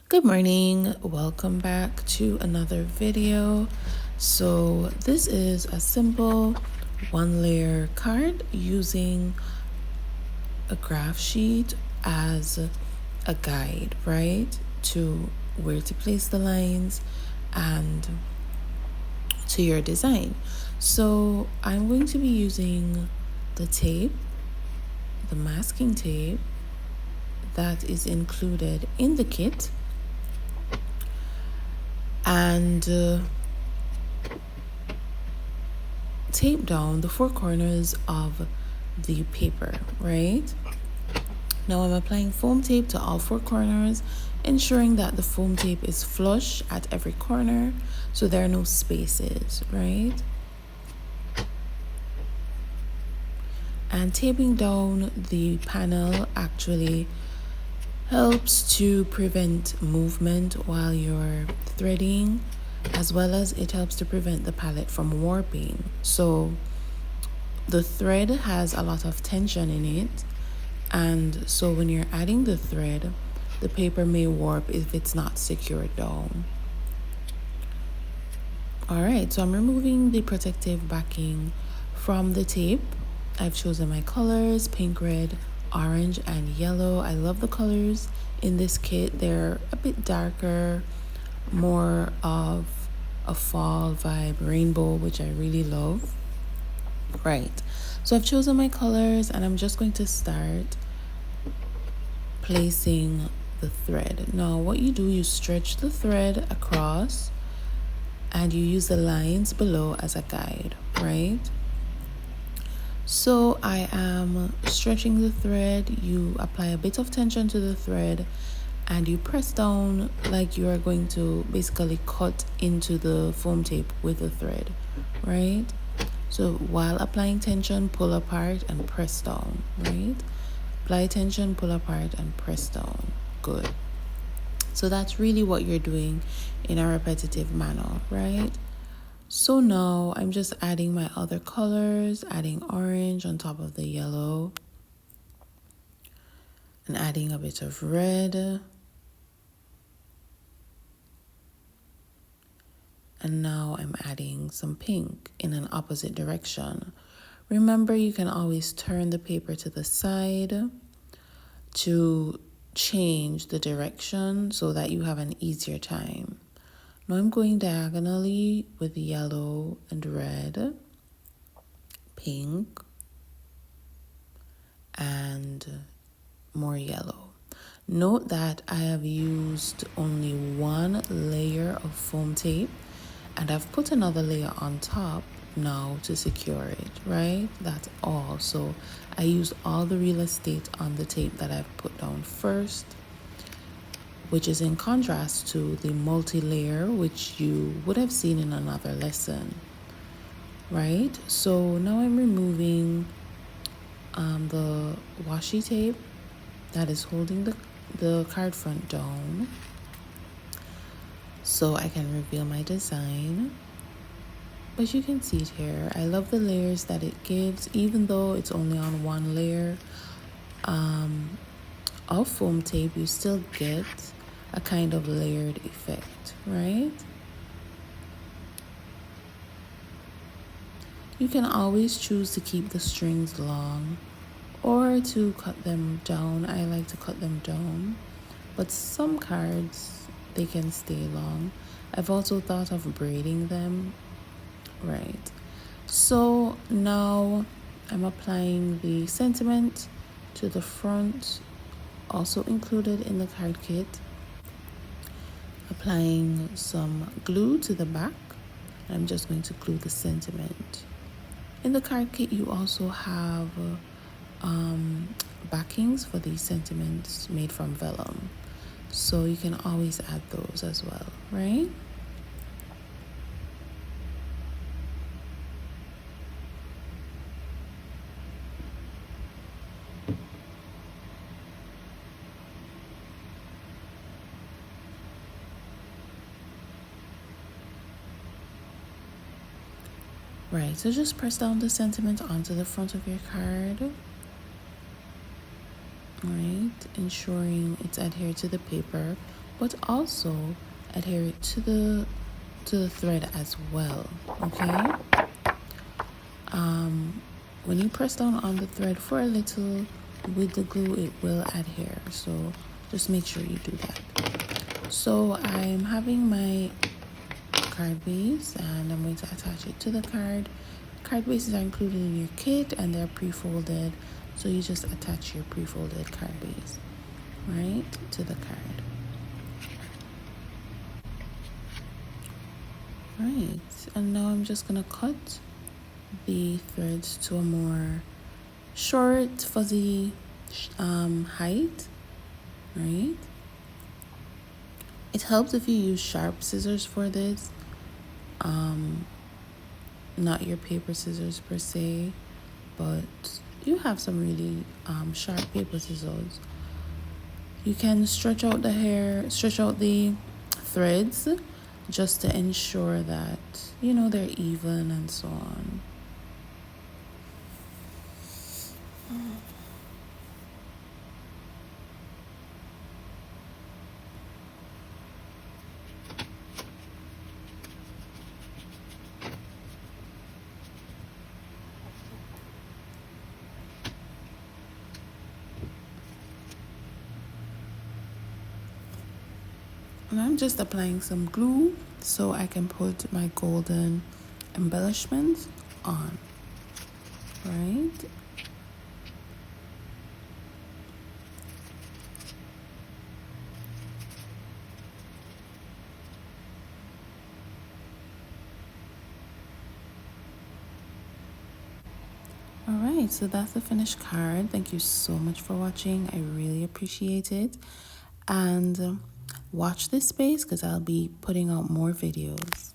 Good morning, welcome back to another video. So this is a simple one layer card using a graph sheet as a guide, right? To where to place the lines and to your design. So I'm going to be using the tape, the masking tape that is included in the kit, and tape down the four corners of the paper, right? Now I'm applying foam tape to all four corners, ensuring that the foam tape is flush at every corner so there are no spaces, right? And taping down the panel actually helps to prevent movement while you're threading, as well as it helps to prevent the palette from warping. So the thread has a lot of tension in it, and so when you're adding the thread, the paper may warp if it's not secured down. Alright, so I'm removing the protective backing from the tape. I've chosen my colors: pink, red, orange, and yellow. I love the colors in this kit. They're a bit darker, more of a fall vibe, rainbow, which I really love. Right, so I've chosen my colors and I'm just going to start placing the thread. Now what you do, you stretch the thread across and you use the lines below as a guide, right? So I am stretching the thread. You apply a bit of tension to the thread and you press down like you are going to basically cut into the foam tape with the thread, right? So while applying tension, pull apart and press down, right? Apply tension, pull apart and press down. Good. So that's really what you're doing in a repetitive manner, right? So now I'm just adding my other colors, adding orange on top of the yellow, and adding a bit of red. And now I'm adding some pink in an opposite direction. Remember, you can always turn the paper to the side to change the direction so that you have an easier time. Now I'm going diagonally with yellow and red, pink, and more yellow. Note that I have used only one layer of foam tape and I've put another layer on top now to secure it, right? That's all. So I used all the real estate on the tape that I've put down first, which is in contrast to the multi-layer which you would have seen in another lesson, right? So now I'm removing the washi tape that is holding the card front down so I can reveal my design. But you can see it here. I love the layers that it gives, even though it's only on one layer of foam tape. You still get a kind of layered effect, right? You can always choose to keep the strings long or to cut them down. I like to cut them down, but some cards, they can stay long. I've also thought of braiding them, right? So now I'm applying the sentiment to the front, also included in the card kit. Applying some glue to the back. I'm just going to glue the sentiment. In the card kit, you also have backings for these sentiments made from vellum. So you can always add those as well, right? Right, so just press down the sentiment onto the front of your card. right? Ensuring it's adhered to the paper, but also adhere it to the thread as well. Okay. When you press down on the thread for a little with the glue, it will adhere. So just make sure you do that. So I'm having my card base and I'm going to attach it to the card. Card bases are included in your kit and they're pre-folded. So you just attach your pre-folded card base, right, to the card. Right, and now I'm just gonna cut the threads to a more short, fuzzy height, right? It helps if you use sharp scissors for this, not your paper scissors per se, but you have some really sharp paper scissors. You can stretch out the hair, stretch out the threads just to ensure that, you know, they're even and so on. And I'm just applying some glue so I can put my golden embellishments on, right? All right, so that's the finished card. Thank you so much for watching. I really appreciate it. And watch this space because I'll be putting out more videos.